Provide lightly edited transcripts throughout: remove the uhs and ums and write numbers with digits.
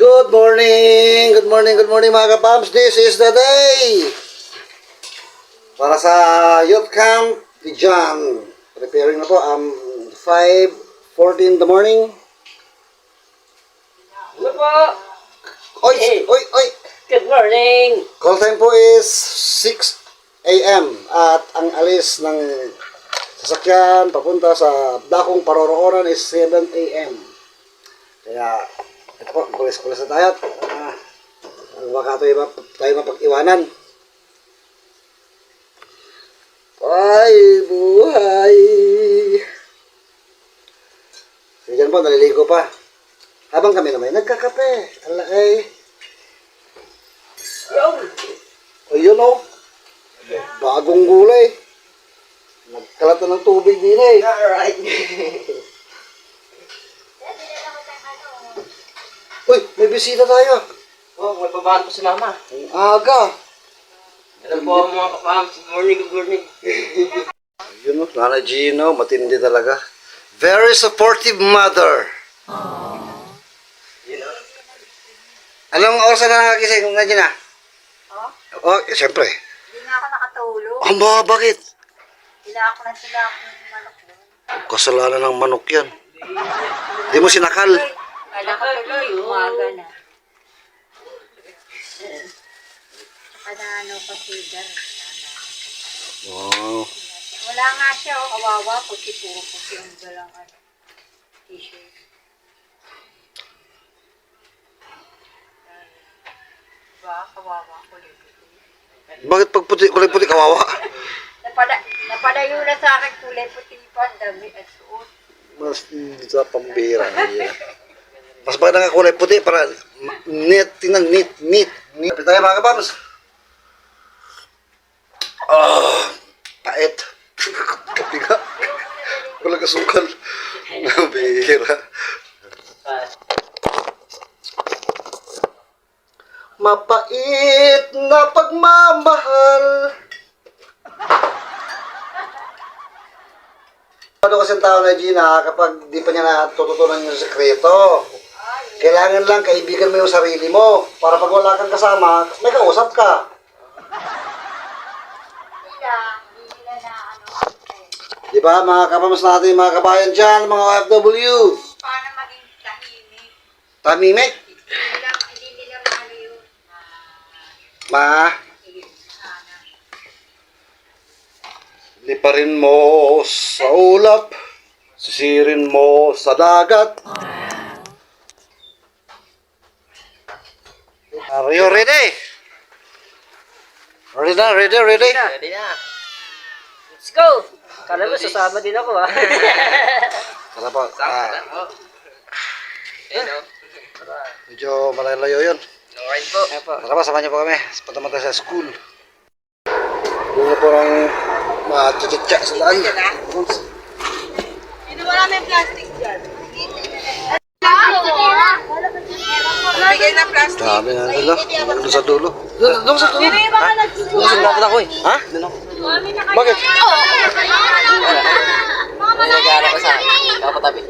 Good morning mga kapams. This is the day para sa youth camp ni John. Preparing na po, 5:40 in the morning. Ano po? Oy! Good morning! Call time po is 6 a.m. At ang alis ng sasakyan papunta sa Dakong Paroroonan is 7 a.m. Kaya ito po, kulis-kulis na tayo. Baka tayo mapag-iwanan. Ay, buhay! Sige dyan po, naliligo pa. Habang kami naman nagkakape. Alay. Ayun o. Bagong gulay. Nagkalat na ng tubig din eh. Alright. Uy, may bisita tayo. Oh, may pabahan po si Mama. Ang aga. Ano po mga kapam? Good morning. Yun o, Nana Gino, matindi talaga. Very supportive mother. You know? Anong oras na nakakising nga Gina? Oh, siyempre. Hindi nga ako nakatulog. Bakit? Sila ako ng manok doon. Kasalanan ng manok yan. Di mo sinakal. Kala ko tuloy, umaga na. Ano kasi dyan. Wow. Wala nga siya, oh, kawawa. Puti-puro puti ang galang t-shirt. Diba? Kawawa ko Bakit pag kulay puti kawawa? Napadayo na sa akin kulay puti pa. Ang dami at suot. Mas sa pambira. Mas maganda nga kulay puti para neat. Kapit tayo mga kapams. Pait. Kapiga. Wala kasukal. Nabihira. Mapait na pagmamahal. Ano kasi ang tao na Gina, kapag di pa niya natututunan yung sekreto, kailangan lang kaibigan mo yung sarili mo para pag wala kang kasama, may kausap ka. Hindi nila na Di ba mga kapams natin, mga kabayan dyan, mga OFW? paano maging tahimik. Tamimik? Hindi nila maano yun. Liparin mo sa ulap, sisirin mo sa dagat. Are you ready? Ready na? Ready na. Let's go! Kala mo, sasama din ako ah. Tara po. Medyo malayo yun. Alright po. Tara po, samahan niyo po kami. Punta tayo sa school. Doon na po ang matututya sa daan. Hindi wala may plastic dyan. Bigay ng plastic. Dami na nila. Doon sa dulo. Doon sa dulo. Hindi ba ka nagsusulat? Sulat ako eh. Ha? Bakit? Nagagala ko sa kapatabi.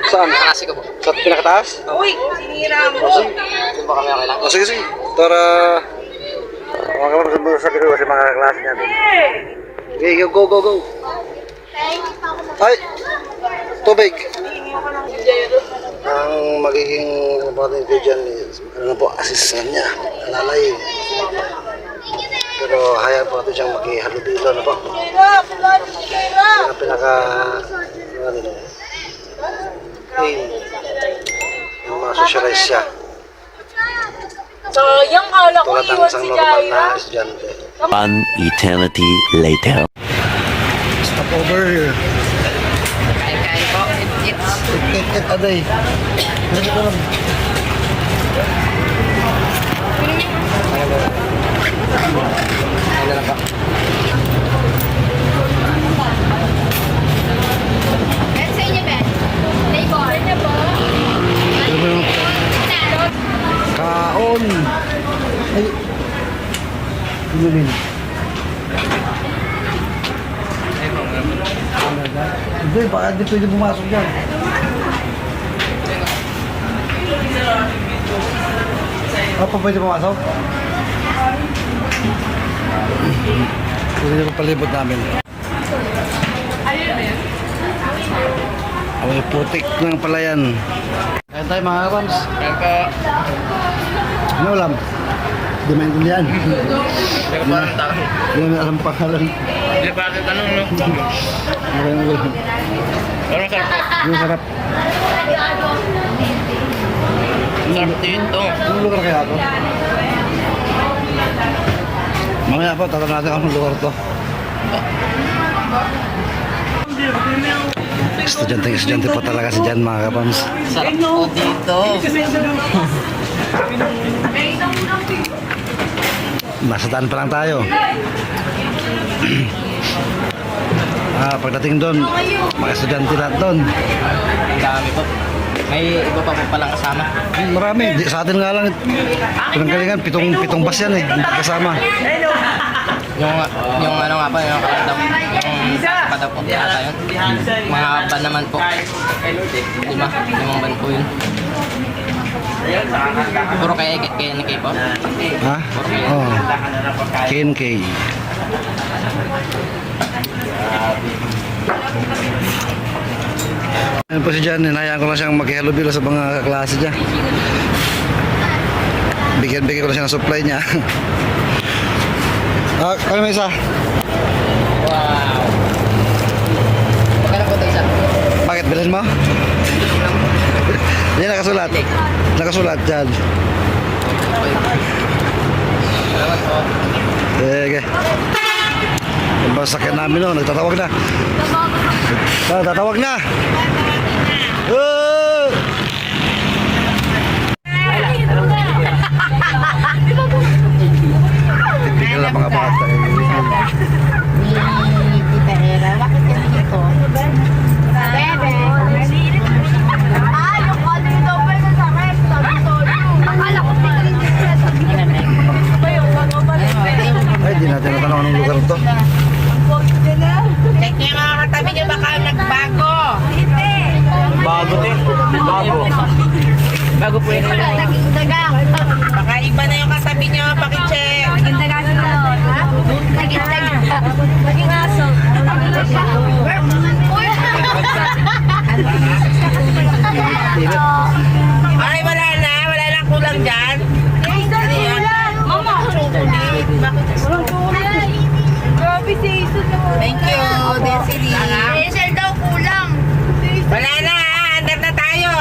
Saan? Nakasi ko po. Sa pinakataas? Uy, sinira mo. Doon ba kami okay lang? Sige. Tara. Mga kapatid sa dito kasi mga klase niya doon. Okay, go. Ay! Tubig! Ang magiging kapatid ko dyan is, assistant niya. Alalay. Pero hayaan po natin siyang makihalubilo na po. Ang yung mga socialize siya. Sayang, kala ko Tulad ng iwan isang si normal Jaira. na estudyante. One eternity later. Stop over here. Kain po. It aday. Dito ko lang. Sa inyo, Ben? Labor. Sa inyo po? Kaon. Ay. Inumin. Hindi, baka di pwede pumasok dyan. Apa pwede pumasok? Pwede ko palibot namin. May putik ng palayan. Kain tayo mga kapams. Kain ka. Ano ulam? Di maintindihan. Hindi ko parang tao. Hindi namin alam pangalan. Hindi pa aking tanong, no? Okay na ulam. Pero masarap po. Ano sarap? Masarap dito. Anong lugar kaya ito? Mamaya po, tatanong natin anong lugar to. Estudyante po talaga si Jan mga kapams. Sarap po dito. Nasa daan pa lang tayo. Pagdating doon, mga estudyante lahat doon. Ang dami po. May iba pa po palang kasama. Marami, sa atin nga lang. Pinanggalingan, pitong bus yan eh, hindi kasama. Yung ano nga po, yung kapadaw. Yung kapadaw po, ata yun. Mga ban naman po. Lima, limang ban po yun. Puro kay NK po. Ha? Oo. KNK. Ayun po si Jan, hinayaan ko lang siyang mag-hello-bilo sa mga kaklase niya. Bigyan ko lang siya ng supply niya. Ano may isa? Wow! Magkano po ito isa? Bakit? Bilhin mo? Yan nakasulat. Nakasulat dyan. Salamat po. Sige. Yung masakyan namin no, nagtatawag na. Tatawag na. Oh! Tignan lang mga bata eh. Ni Tita Era, bakit ka dito? Bebe! Ah, yung ano yung double na sa rest, sabi solo. Akala ko Ay, di natin natanong anong lugar to. Check niyo yung mga katabi niyo, baka nagbago. Bago din. Bago. Bago po yun. Naging dagang. Baka iba na yung katabi niyo, pakicheck. Naging dagang na. Naging dagang. Naging aso. Ay, wala na. Wala lang kulang dyan. Ano yan? Mama, chocolate. Bakit chocolate? Grabe si Jesus. Thank you, Desiree. Hazel daw kulang. Wala na, andar na tayo.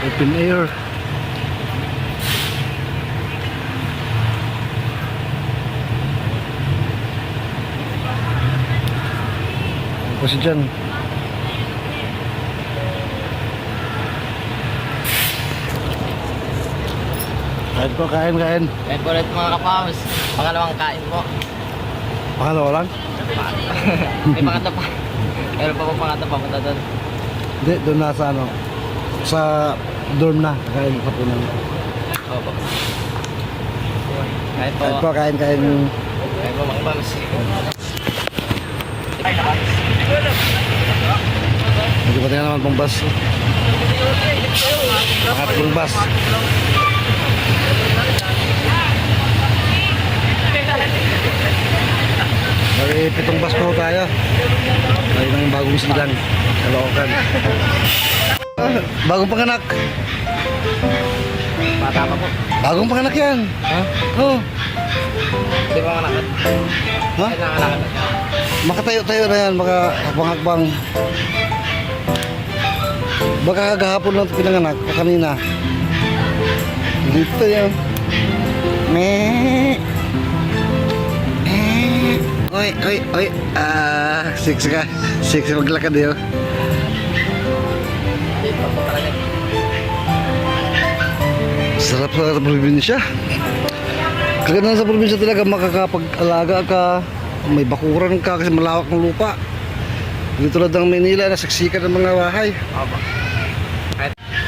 Open air. Ano po si Jan? Kain po, kain. Kain po ulit mga kapaus. Pangalawang kain po. Pangalawa lang? May pangatlo pa. Meron pa po pangatlo pa punta doon. Hindi, doon na sa ano. Sa dorm na. Kain pa po namin. Opo. Kain po. Kain po, kain. Kain po mga kapaus. Hindi pa tingnan naman pang bus. Pangatong bus. May 7 bus po tayo. May nang bagong silang. Kalokan. Bagong panganak. Bata pa po. Bagong panganak yan. Ha? Oh. Hindi pa manakad. Ha? Ay, nakalakad. Makatayo-tayo na yan. Baka hakbang-hakbang. Baka kagahapon lang ito pinanganak. O kanina. Dito yan. Meh. Oy. Six ka. Six maglakad yun. Hindi pa po talaga. Sarap sa probinsya. Kaganda sa probinsya talaga makakapag-alaga ka. May bakuran ka kasi malawak ng lupa. Hindi tulad ng Manila na siksikan ng mga bahay. Opo.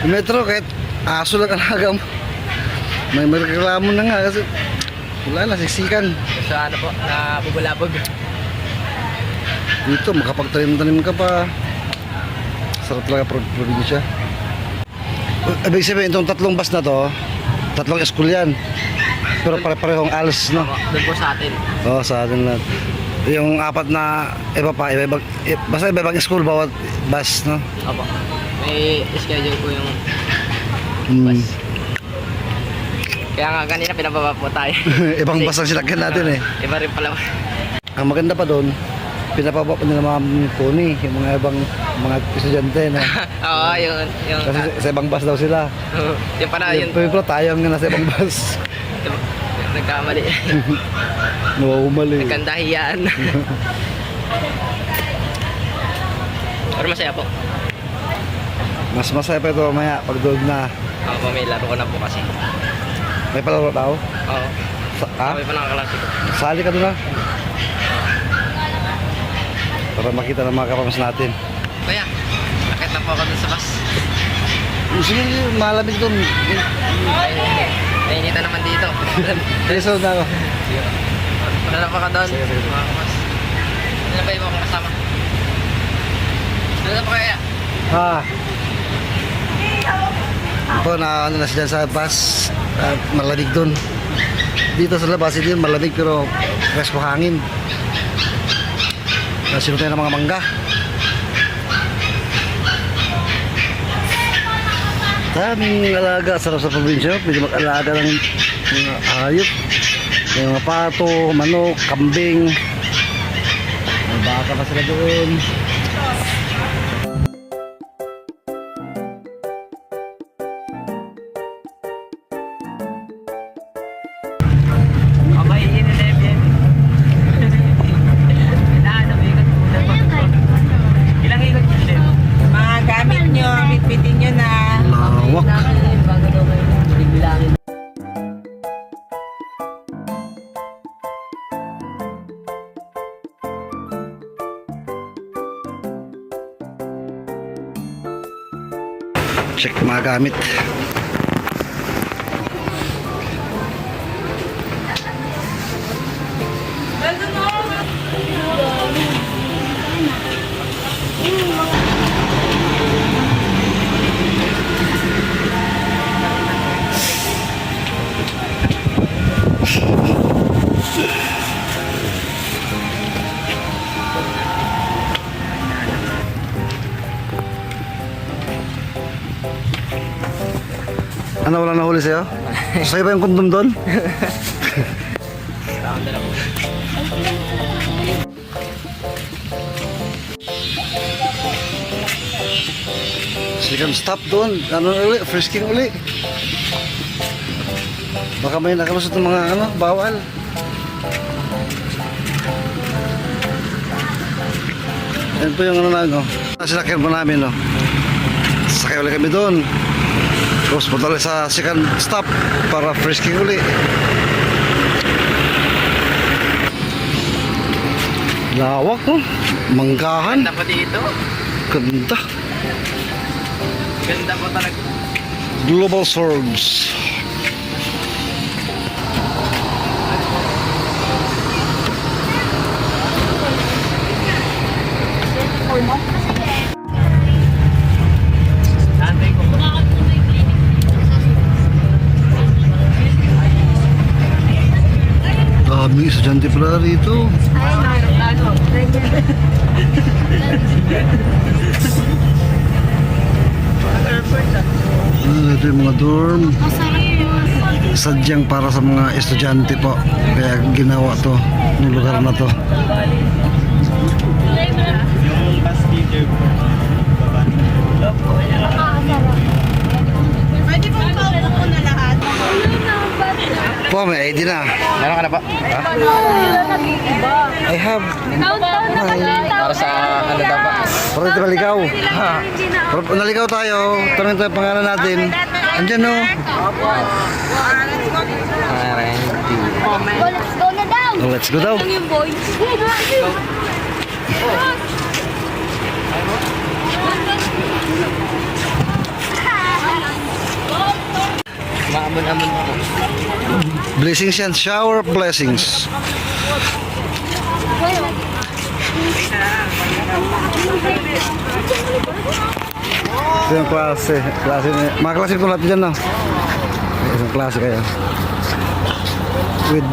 Yung metro kahit aso lang alaga mo. May reklamo na nga kasi wala na siksikan. Sa ano po, na bubulabog. Dito makapagtanim-tanim ka pa. Sarap talaga probinsya. Ibig sabihin, itong tatlong bus na to, tatlong school yan. Pero pare-parehong ALS, no? Doon po sa atin. Oo, sa atin lahat. Yung apat na iba pa, basta iba-ibang school, bawat bus, no? Opo. May schedule po yung Hmm. bus. Kaya nga kanina pinababa po tayo. Ibang bus ang sinakyan natin eh. Iba rin pala. Ang maganda pa doon, pinapaba pa nila mga pony, yung mga ibang mga estudyante, no? Oo, yung Kasi sa ibang bus daw sila. yung pala yun. Pero tayo ang nasa ibang bus. Nagkamali. Umali. Nagkandahiyaan. Pero masaya po. Mas masaya pa ito maya pag doon na. Ako may laro ko na po kasi. May palaro tao? Oo. Ha? Kami pa nakaklase ko. Sali ka doon na. Para makita ng mga kapamas natin. Kuya, nakit na po ako dun sa bus. Sige, malamig doon. Nainita naman dito. Sige, sunod na ako. Wala na pa ka doon. Sige, sige. Mga kapas. Ano na ba iba akong kasama? Ano na pa kaya? Ha? Ito, na ano na sila sa bus. Malamig doon. Dito sa labas, hindi yun malamig pero presko hangin. Nasunod tayo ng mga mangga. Daming alaga. Sarap sa probinsya. Pwede mag-alaga ng mga hayop. May mga pato, manok, kambing. May baka pa sila doon. Okay, yun na yan. Kailangan na may ikot muna. Ilang ikot yun din? Mga gamit nyo, bitbitin nyo na. Lawak. Bago daw kayo. Bilangin. Check mga gamit. Ano, wala nahuli sa'yo? Sa'yo ba yung kondom doon? Second stop doon. Ano uli? Frisking uli. Baka may nakalusot ng mga ano, bawal. Yan po yung ano na, no? Sinakyan po namin, no? Sakay ulit kami doon. Tapos punta ulit sa second stop para frisking uli. Lawak, no? Manggahan. Ganda po dito. Ganda. Ganda po talaga. Global Swords. Daming estudyante pala rito. Ito yung mga dorm. Sadyang para sa mga estudyante po. Kaya ginawa to, ng lugar na to. Pwede pong paupo ko na lahat. Po, may ID na. Meron ka na po? I have. Para sa ano daw ba? Para ito maligaw. Para naligaw tayo, tanong tayo pangalan natin. Andyan no. Let's go na daw! Oh, let's go daw. Yung boys. Maamon-amon po. Blessings yan. Shower of blessings. Ito yung klase. Mga klase ko lahat dyan, no? Isang klase kayo. With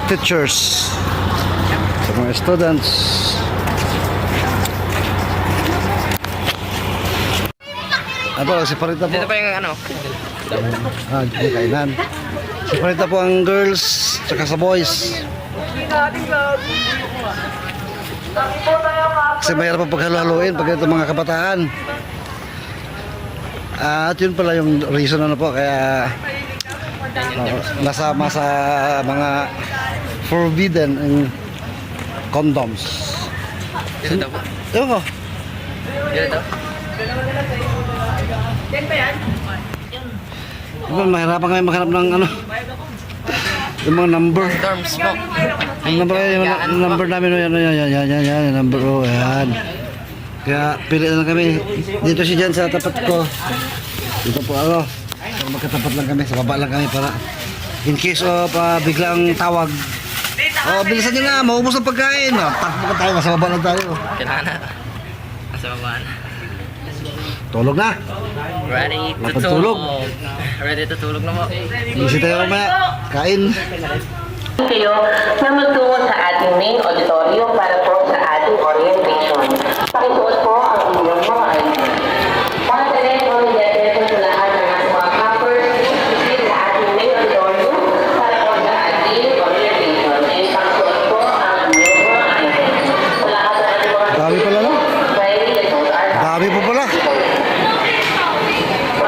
teachers. Sa mga students. Ano, separate po. Dito pa yung ano. Dito kainan. Separate po ang girls tsaka sa boys. Kasi mahirap ang paghalo-haloin pag ito mga kabataan. At yun pala yung reason ano po kaya nasama sa mga forbidden ang condoms. Dito daw po. Ewan ko. Dito daw. Mahirapan kami maghanap ng ano. Yung mga number. Dorms po. Ang number namin, yan, number, yan. Kaya pili na lang kami. Dito si Jan sa tapat ko. Dito po ako. So, magkatapat lang kami, sa baba lang kami para in case of biglang tawag. Bilisan nyo na, maubos ang pagkain. Takbo ka tayo, nasa baba lang tayo. Kailangan na. Nasa baba na. Tulog na. Ready to Napagtulog. tulog. Ready to tulog na po. Isi tayo mamaya. Kain. Kayo na magtungo sa ating main auditorium para po sa ating orientation. Pakisuot po ang inyong mga ID. Once again, pamilya po sa lahat ng ating mga campers, visit sa ating main auditorium para po sa ating orientation. And pakisuot po ang inyong mga ID. Sa lahat ng ating mga Dami pala no? Friday, Dami po pala.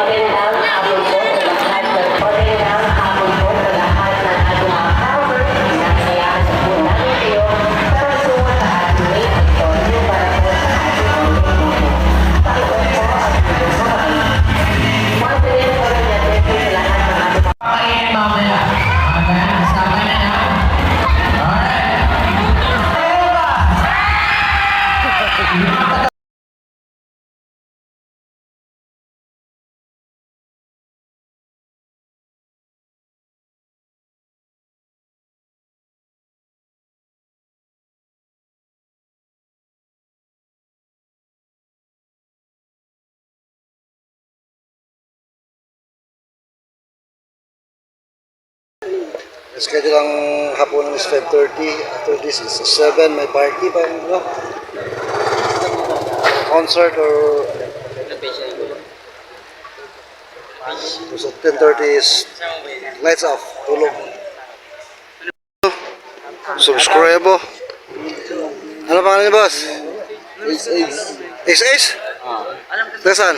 magandang hapon po sa lahat ng magandang hapon po sa lahat ng ating mga campers. Inaayahan po namin kayo para magtungo sa ating main auditorium para po sa ating orientation. Pakisuot po ang inyong mga ID. Once again, pamilya po sa lahat ng ating mga Schedule ang hapon is 5:30. After this is 7. May party pa, no? Concert or so 10:30 is lights off. Tulog. Subscribe. Ano pangalan niyo, boss? Ace. Taga saan?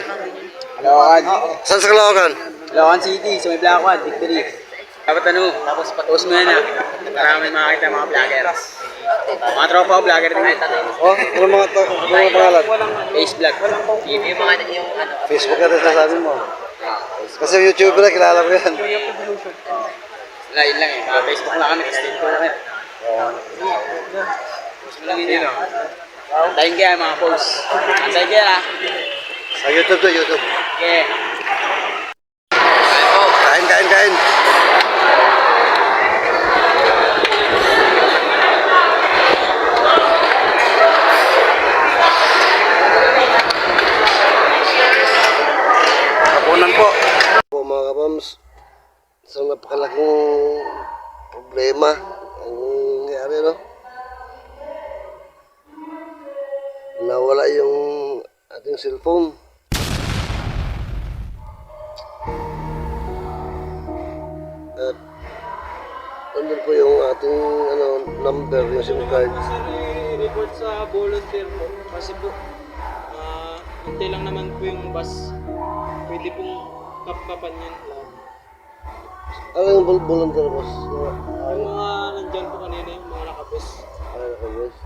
Kalawakan. Saan sa Caloocan? Kalawakan City, sa may Blackwood, Victory. Dapat ano, tapos post mo yan na. Para may makakita mga vloggers. Mga tropa ko, vlogger din. Oh, ano mga pangalan? Face vlog. Facebook ka rin sasabi mo. Kasi yung YouTube na, kilala ko yan. Wala, yun lang eh. Facebook lang kami, kasi dito lang eh. Post mo lang yun yun. Antayin kaya mga post. Antayin kaya. Sa YouTube to, YouTube. Okay. Kain. Kapunan po. Mga kapams, isang napakalaking problema ang nangyari, no? Nawala yung ating cellphone. At nandun po yung ating number, yung SIM card. report sa volunteer po kasi po hintay lang naman po yung bus. Pwede pong kapkapan yun lahat. Ano yung volunteer, boss? Yung mga nandyan po kanina, yung mga nakabus. Boss?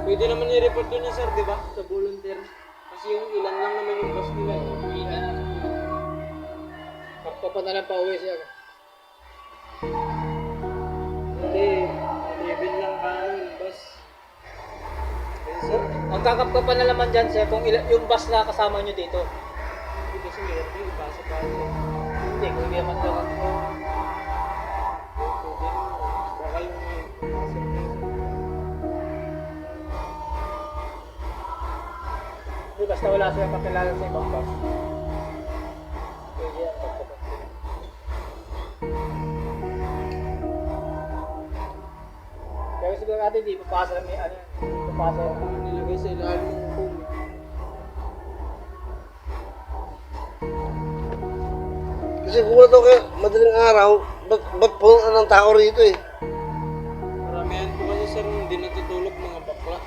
Pwede naman i-report yun na sir, di ba? Sa volunteer. Kasi yung ilan lang naman yung bus nila. Yung ilan. Kapkapan na lang pa uwi siya. Hindi. 11 lang yung bus. Sir, Ang kakapkapan na naman dyan, sir, kung yung bus na kasama nyo dito. hindi kasi meron yung ipasa pa. Hindi, kung hindi naman daw. Baka yung ipasa. basta wala silang kakilala sa ibang bus. Pwede yan, pagpapunta. Kaya siguro natin di papasa na may ano yan. Papasa yung nilagay sa ilalim ng phone. Kasi kung wala daw kayo madaling araw, ba't puno ng tao rito eh? Maramihan po kasi sir, hindi natutulog mga bakla.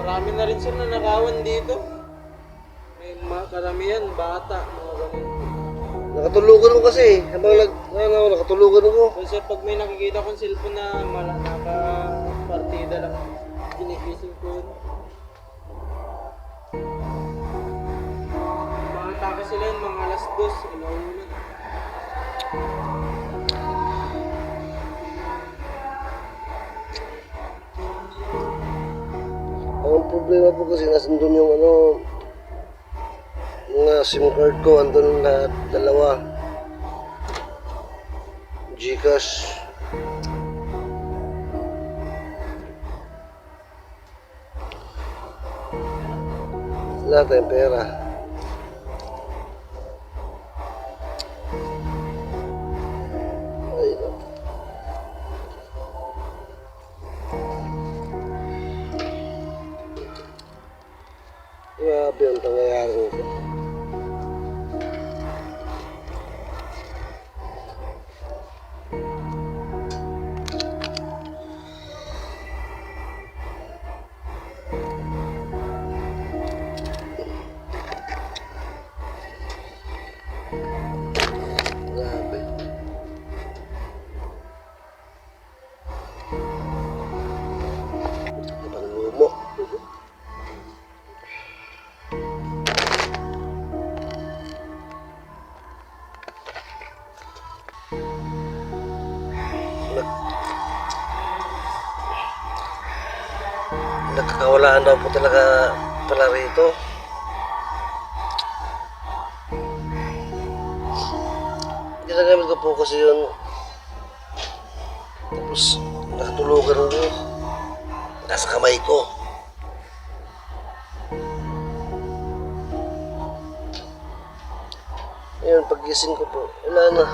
Marami na rin sir na nakawan dito. May karamihan, bata, mga ganun. Nakatulugan ko kasi, nakatulugan ko. So sir, pag may nakikita kong cellphone na naka-partida lang, ginigising ko. Mga taka sila yun, mga alas 2, inaulan. Ang problema po kasi nasandun yung mga SIM card ko, andun lahat, dalawa. Gcash. Wala tayong pera. Ay, naku. Grabe ang pangyayari nito. Grabe. Ibang lumo. Nagkakawalaan daw po talaga pala rito. Ginagamit ko po kasi yun. Tapos nakatulugan ko. Nasa kamay ko. Ayun, pagising ko po, wala na.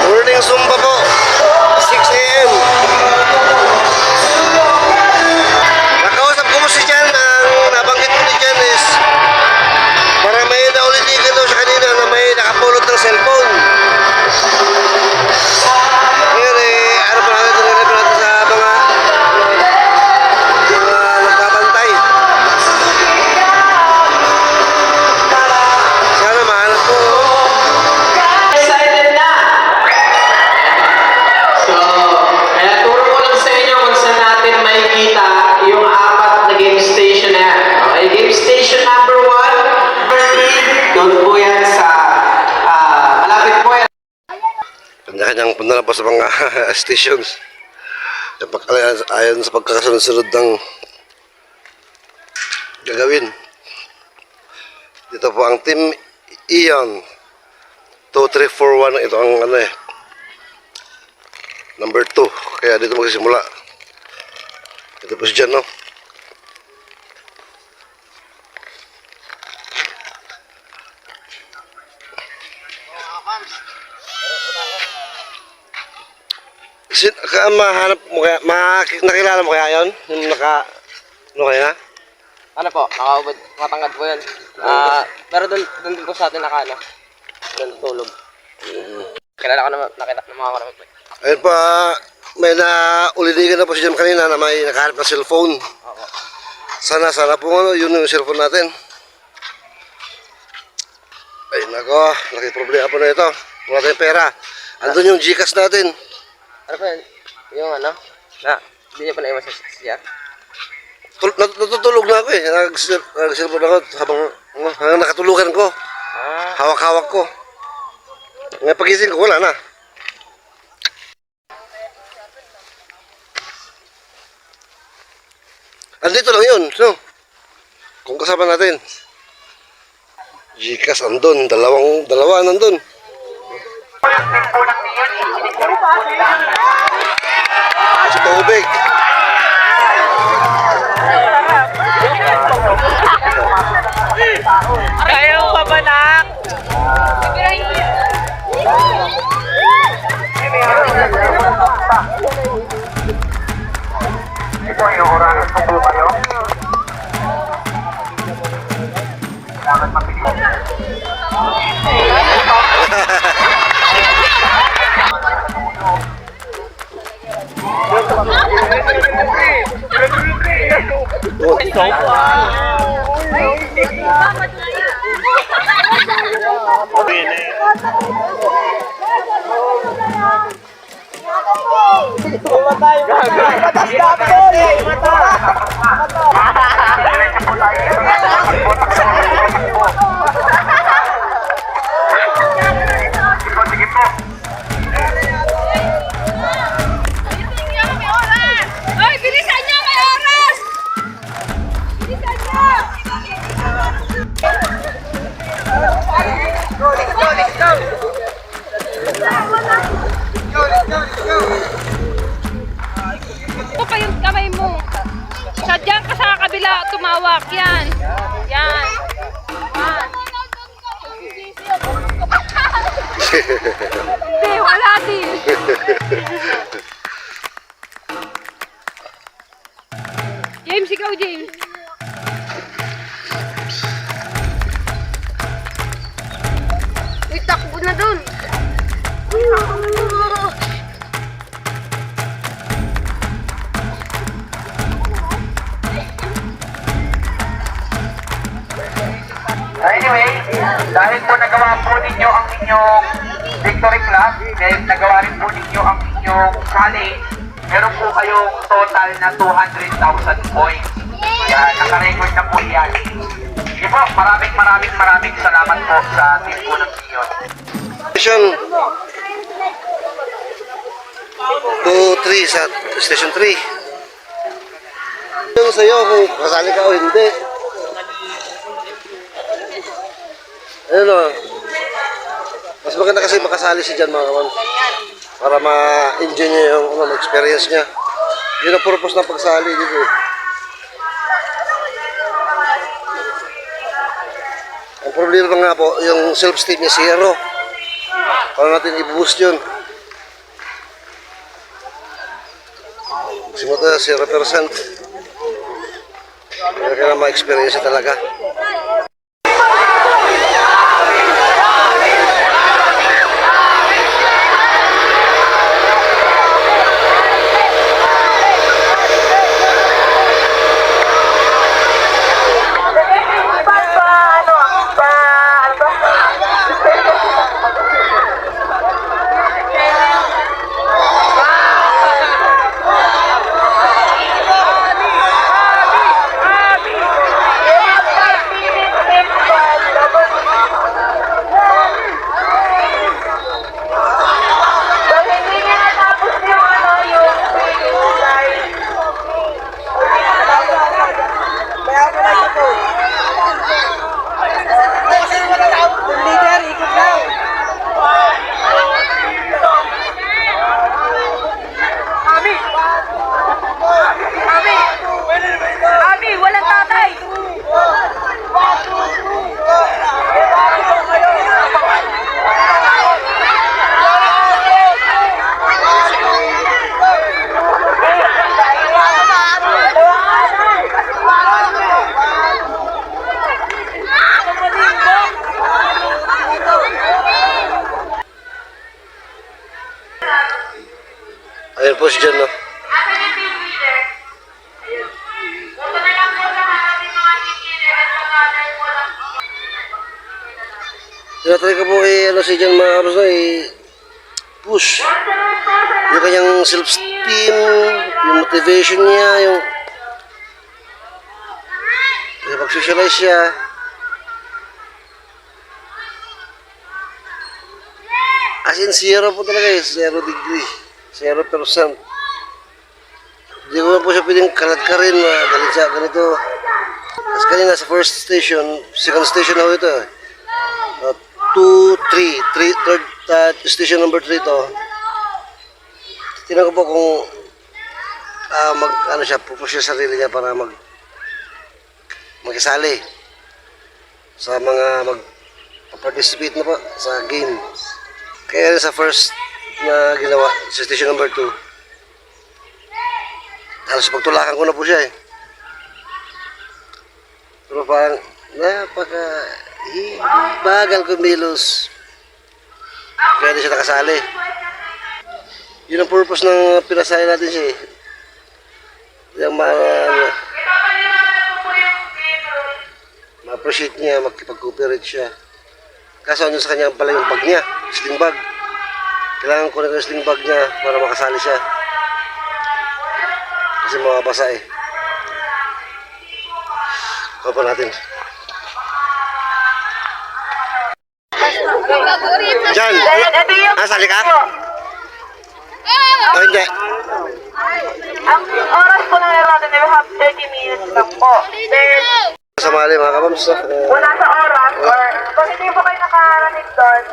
Morning Zumba po, 6 a.m. Nakausap ko mo si Jan, ang nabanggit ko ni Jan is para may naulitigan daw sa kanina na may nakapulot ng cellphone. Ngayon eh, ano pa natin, nilagay pa natin sa mga nagbabantay. Sana mahanap po. Excited na! So, kaya turo ko lang sa inyo kung saan natin makikita yung apat na game station na yan. Okay, game station number 1, doon po yan sa, malapit po yan. Kanya-kanyang punta na po sa mga stations. Ayon sa pagkakasunod-sunod ng gagawin. Dito po ang Team Ion 2341. Ito ang number 2. Kaya dito magsisimula. Ito po si Jan, no? Mahanap mo kaya, nakilala mo kaya yun? Yung kaya? Ano po, nakaubad, matangkad po yan. Pero doon din po sa atin doon tulog. Kilala ko naman, nakita ng mga karamit po. Ayun pa, may naulinigan na po si Jan kanina na may nakahanap na cellphone. Sana po yun yung cellphone natin. Ay nako, laki problema po na ito. Wala tayong pera. Andun yung Gcash natin. Ano po yan? Yung na, hindi niya pa naiwan sa siya. Natutulog na ako eh. Nag-cellphone ako habang nakatulugan ko. Hawak-hawak ko. Ngayon pagising ko, wala na. Andito lang yun, no? Kung kasama natin. Gcash andun, dalawa nandun. Sa tubig. Ayaw pa ba, nak? Hoy, bilisan niyo, may oras! Bilisan niyo! Ito pa yung kamay mo. Sadyang ka sa kabila, tumawak. Yan. Yan. Yan. Hindi, wala din. James, ikaw, James. Uy, takbo na dun. Anyway, dahil po nagawa po ninyo ang inyong victory club, dahil nagawa rin po ninyo ang inyong challenge, meron po kayong total na 200,000 points. Yan, naka-record na po yan. Sige po, maraming salamat po sa team po ng Sion. Station 2-3 sa Station 3. Yung sa'yo kung kasali ka o hindi. Ayun o. Mas maganda kasi makasali si Jan mga kawan. Para ma-enjoy niya yung experience niya. Yun ang purpose ng pagsali dito eh. Ang problema nga po, yung self-esteem niya zero. Paano natin i-boost yun? Simula 0%. Kaya ma-experience talaga. Ayun po si Jan, no? Tinatry ko po si Jan mga kapos na push yung kanyang self-esteem, yung motivation niya, yung pag-socialize siya. As in, zero po talaga 0 degree. 0%. Hindi ko na po siya pwedeng kalat-karin, galit siya, ganito. Kasi kanina sa first station, second station na ho ito. 2, 3, third station number 3 to. Tingnan ko po kung ano siya, pupush siya sarili niya para magkasali sa mga participate na po sa game. Kaya sa first na ginawa, sa station number 2, halos pagtulakan ko na po siya eh. Pero parang bagal kumilos. Kaya di siya nakasali. Yun ang purpose ng pinasali natin siya eh. Yung ma-appreciate niya, makipag-cooperate siya. Kaso ano sa kanya pala yung bag niya, sling bag. Kailangan ko na yung sling bag niya para makasali siya. Kasi mababasa eh. Kuha pa natin. Jan, sali ka? O hindi? Ang oras po na natin, we have 30 minutes lang po. Samali mga kabams. Wala sa oras, or kung hindi po kayo nakarating doon,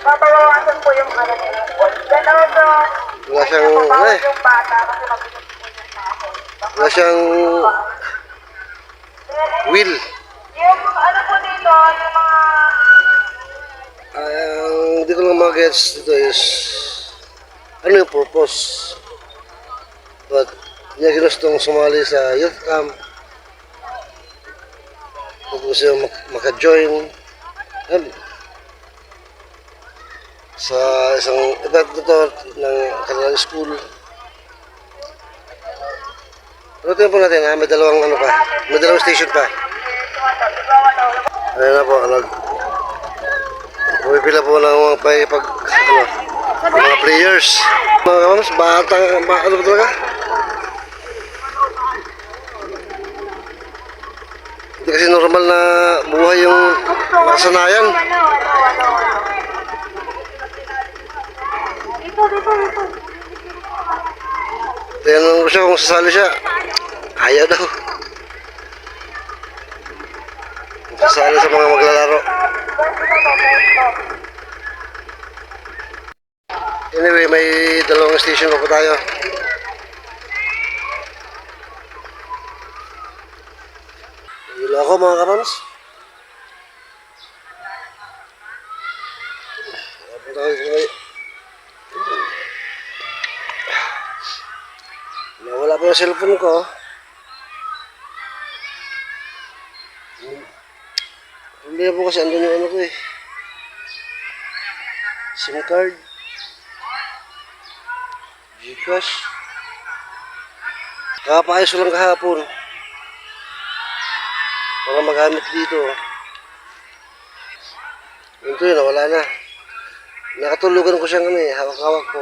mabawasan po yung ano nila po. Then also, Wala siyang, bawal yung bata kasi mabigyan po yung tao. wala siyang will. Yung ano po dito, yung mga Hindi ko lang mag-gets dito is ano yung purpose. But niya ginustong sumali sa youth camp. Kung gusto siya maka-join sa isang event nito ng kanilang school. Pero tingnan po natin may dalawang ano pa, may dalawang station pa. Ayun na po, pumipila po ng mga players. Mga kamams, ano ba talaga? Hindi kasi normal na buhay yung nakasanayan. Tinanong ko siya kung sasali siya. Ayaw daw. Sasali sa mga maglalaro. Anyway, may dalawang station pa po tayo. Hilo ako mga kapams. Nawala po yung cellphone ko. Hindi po kasi andun yung ano ko eh. SIM card. Gcash. Kapaayos ko lang kahapon. Para magamit dito. Ito yun, wala na. Nakatulugan ko siyang ano eh, hawak-hawak ko.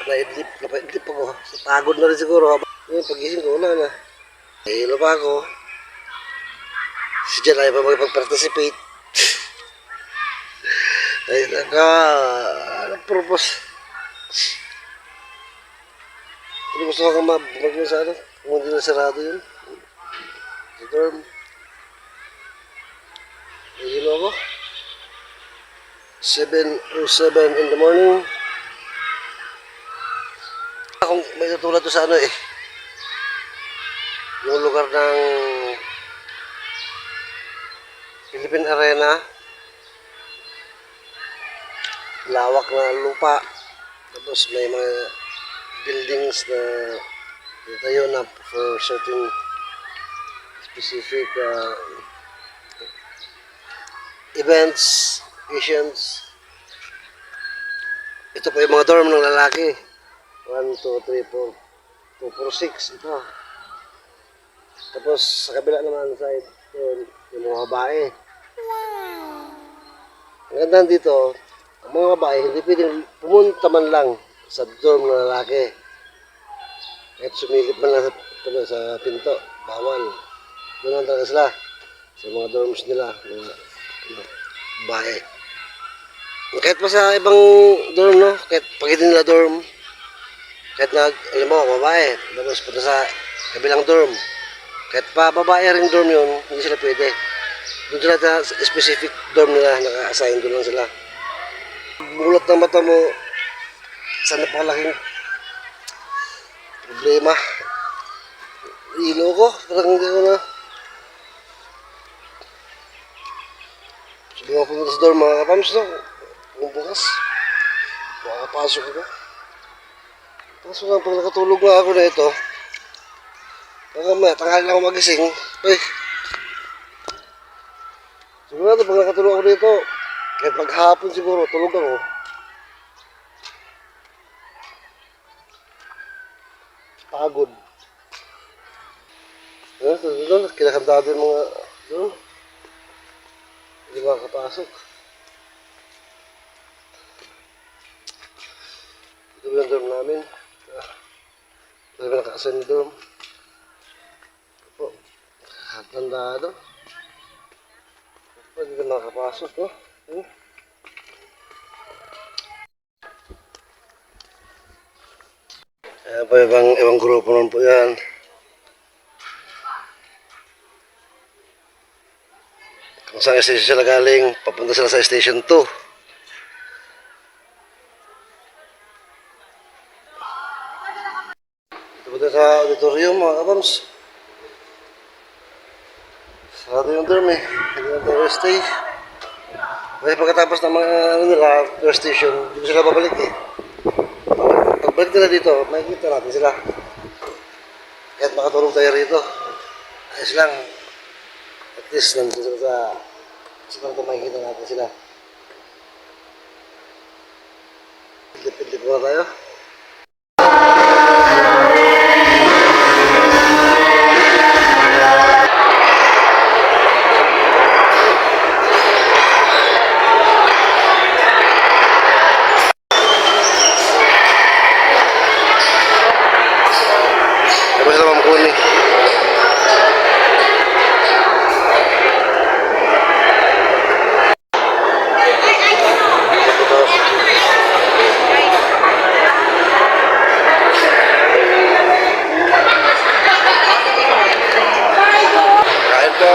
Naidlip ako. Sa pagod na rin siguro. Yung pagising ko, wala na. Nahilo pa ako. Si Jan ay pa magpag-participate. Ay, anong purpose? Ano gusto ko kang mabumag na sa ano? Kung hindi na sarado yun. Sa dorm. Nahilo ako. 7:07 in the morning. Kung may tutulad to sa ano eh. Yung lugar ng Philippine Arena. Lawak na lupa. Tapos may mga buildings na tayo na for certain specific events, occasions. Ito po yung mga dorm ng lalaki. 1, 2, 3, 4, 2, 4, 6. Ito. Tapos sa kabila naman side, yung mga babae. Ang ganda dito, ang mga babae hindi pwedeng pumunta man lang sa dorm ng lalaki. Kahit sumilip man lang sa pinto, bawal. Doon lang talaga sila sa mga dorms nila, mga babae. Kahit pa sa ibang dorm, no? Kahit pag hindi nila dorm, Kahit na, alam mo, babae, tapos punta sa kabilang dorm. Kahit pa babae rin dorm yun, hindi sila pwede. Doon sila sa specific dorm nila, naka-assign doon lang sila. Bulat ng mata mo, sa napakalaking problema. Ilo ko, parang hindi ko na. Sabi nga pumunta sa dorm mga kapams, no? Kung bukas, makakapasok ako. Kaso nga, pag nakatulog nga ako na ito, tanghali lang ako magising. Ay, siguro pag nakatulog ako dito, kahit maghapon siguro, tulog ako. Pagod. Doon, kinakantado yung mga, doon. Hindi makakapasok. Ito yung dorm namin. Ito yung nakaasan yung dorm. Opo. Tandado. Hindi ka makakapasok, no? Ayan po, ibang grupo naman po yan. Kung saan station sila galing, papunta sila sa station 2. Punta sa auditorium mga kabams. Sarado yung dorm eh. Hindi na tayo stay. Kasi pagkatapos ng mga nila, tour station, hindi sila babalik eh. Pagbalik nila dito, makikita natin sila. Kahit makatulog tayo rito. Ayos lang. At least nandito sila sa siguro makikita natin sila. Pidlip-pidlip muna tayo. Tapos na mamukuni. Kain ka.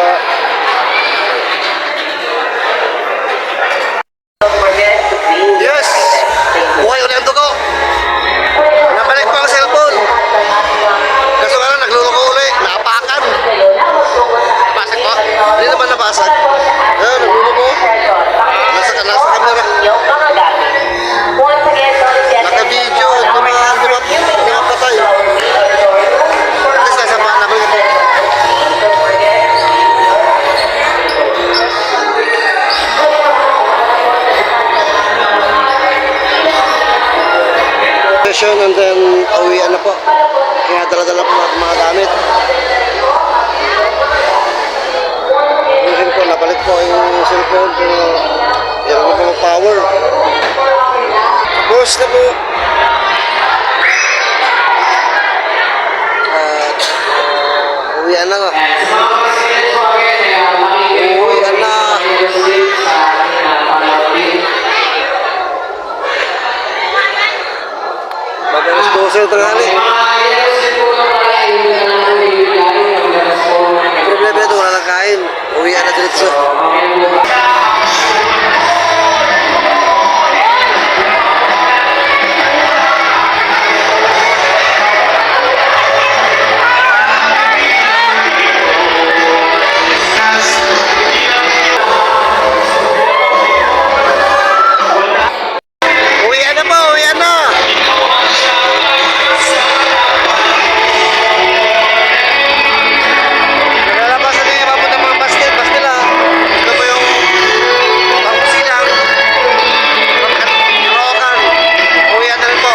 Yes! Buhay ulit ang dugo. Nabalik pa ang cellphone. Kaso nga lang, nagluloko ulit. Naapakan. Napasag po? Hindi naman napasag. Ayan, nagluloko. Nasa camera. Naka-video. Hindi mga patay. At least nasa pa, nabalik ako. And then, uwian na po. Kaya dala-dala po mga gamit. Yung cellphone, nabalik po yung cellphone. Pero, yan po mag-power. Tapos na po. At, uwian na nga. Uwian na. Magalas po sa tanghali. Problema ito, wala lang kain. Uwian na diretso. Uwian na po, uwian na. Nalalabas na niya, papunta mga pastel lang. Ito po yung pangkusilang. Kalokan. Uwian na rin po.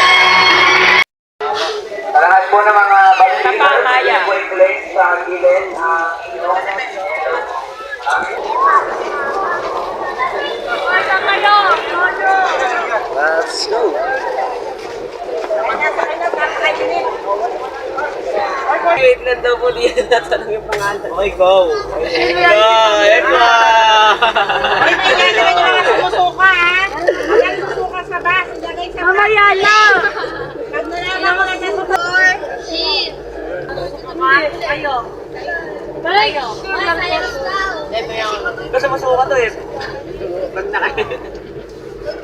Lahat po ng mga Kapamaya. sa gilid. Let's go. Wait lang daw po diyan natanong yung pangalan. Okay, go. Ayan ba? Susuka ha? Huwag susuka sa bus. Ilagay sa bus. Mamaya lang. Pag nalaman mo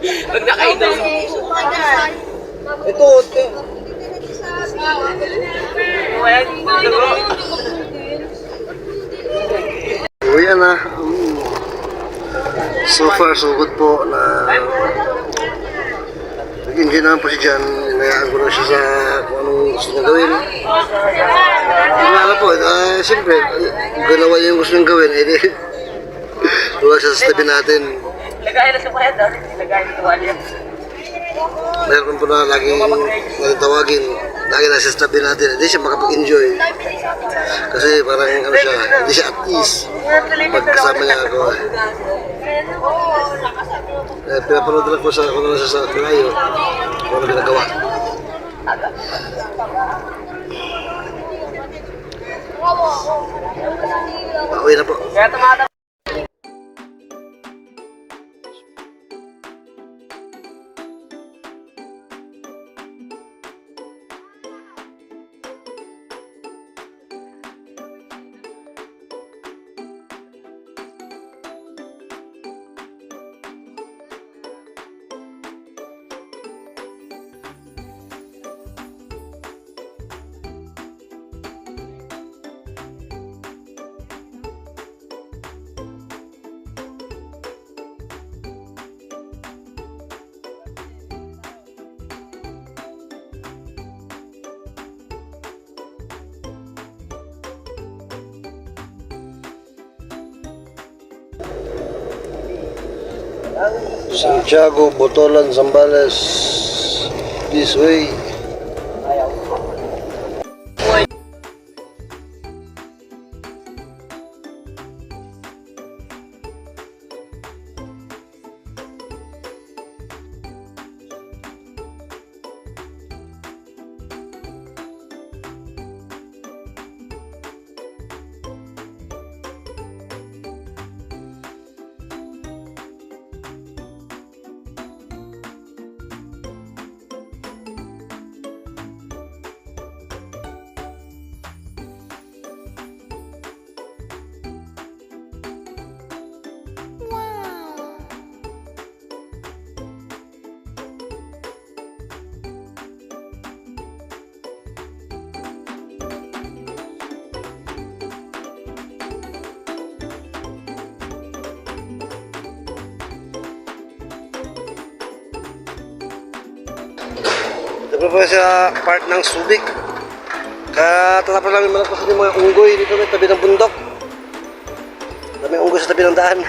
Pag nakainom. Ito. Uwi na. So far, so good po na nag-enjoy naman po si Jan. Inayaan ko na siya sa kung anong gusto niya gawin. Alam po, siyempre, ganawa niya yung gusto niyang gawin. Wala siya sa tabi natin. Lagay na sa bayad, lagay na sa bayad. Meron po na laging natawagin. Lagi na siya sa tabi natin. Hindi siya makapag-enjoy. Kasi parang ano siya, hindi siya at ease. Pagkasama niya ako. Pinapanood lang po sa kung ano siya sa Pinayo. Kung ano ginagawa. Pauwi na po. Kaya tumata. Santiago, Botolan, Zambales. This way. Ito po sa part ng Subic. Katatapos namin malagpasan yung mga unggoy dito may tabi ng bundok. May unggoy sa tabi ng daan.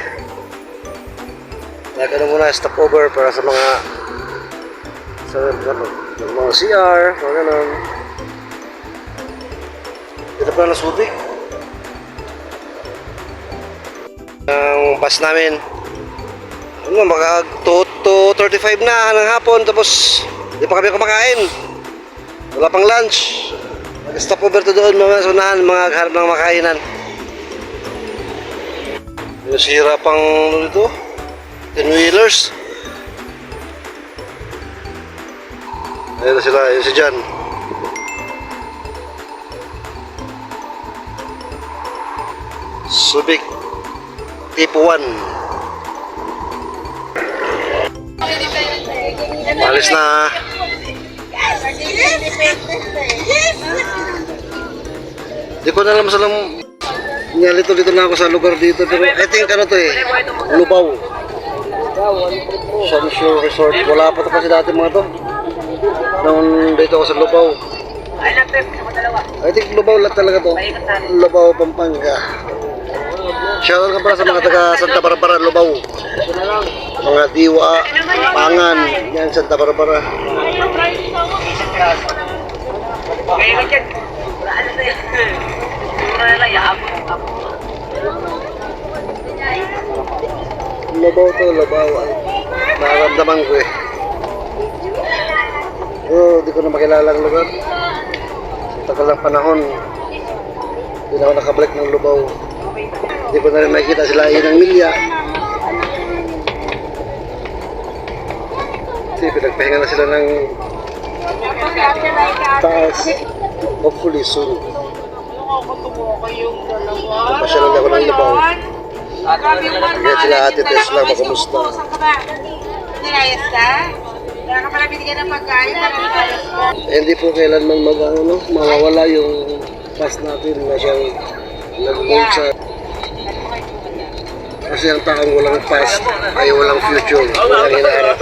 Nagano muna stopover para sa mga CR, mga ganon. Dito po na Subic. Ang bus namin mag 2:35 na ng hapon, tapos di pa kami kumakain. Wala pang lunch. Mag-stop over to doon mga sunahan, mga harap ng makainan. Yung sira pang ano dito, 10-wheelers. Ayun na sila, yun si Jan. Subic Tipo 1. Alis na. Di ko na alam sa dito na ako sa lugar dito, pero I think ano to eh, Lubao. Sunshore Resort. Wala pa ito kasi dati mga to. Noon dito ako sa Lubao. I think Lubao lang talaga to. Lubao, Pampanga. Shoutout ka pala sa mga taga Santa Barbara, Lubao. Mga Diwa, Pangan, yan Santa Barbara. Lubao to, Lubao. Nararamdaman ko eh. Di ko na makilala ang lugar. Sa tagal ng panahon, hindi na ako nakabalik ng Lubao. Hindi ko na rin makikita sila ng Milya. Kasi pinagpahinga na sila ng taas. Hopefully soon. Napasyalan ako ng Lubao. Kaya sila Ate Tesla, makumusta. Nilayas ka? Wala ka pala binigyan ng pagkain para nilayas ka. Hindi po kailanman mawawala yung pass natin na siyang nag-hold sa... Kasi ang taong walang past ay walang future, walang hinaharap.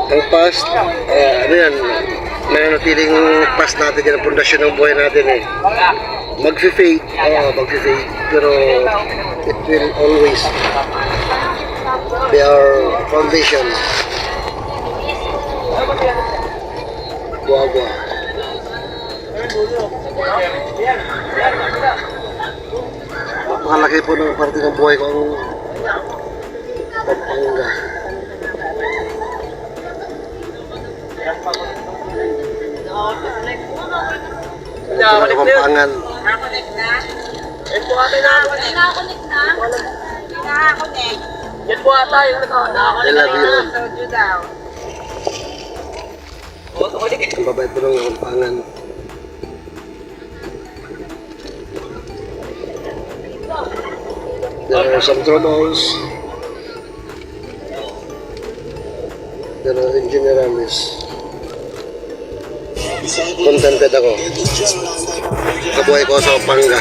Ang past, ano yan, mananatiling past natin yan, ang pundasyon ng buhay natin eh. Mag-fade, pero it will always be our foundation. Buwa-buwa. Napakalaki po ng parte ng buhay ko ang Pampanga. Ang Pampangan. Nakakonect na? Yan po ata na. Nakakonect na? Nakakonect. Yan po ata yung nakakonect. I love you. Soju daw. Ang babait po ng Pampangan. There are some troubles. Pero in general is contented ako. Kabuhay ko sa Pampanga.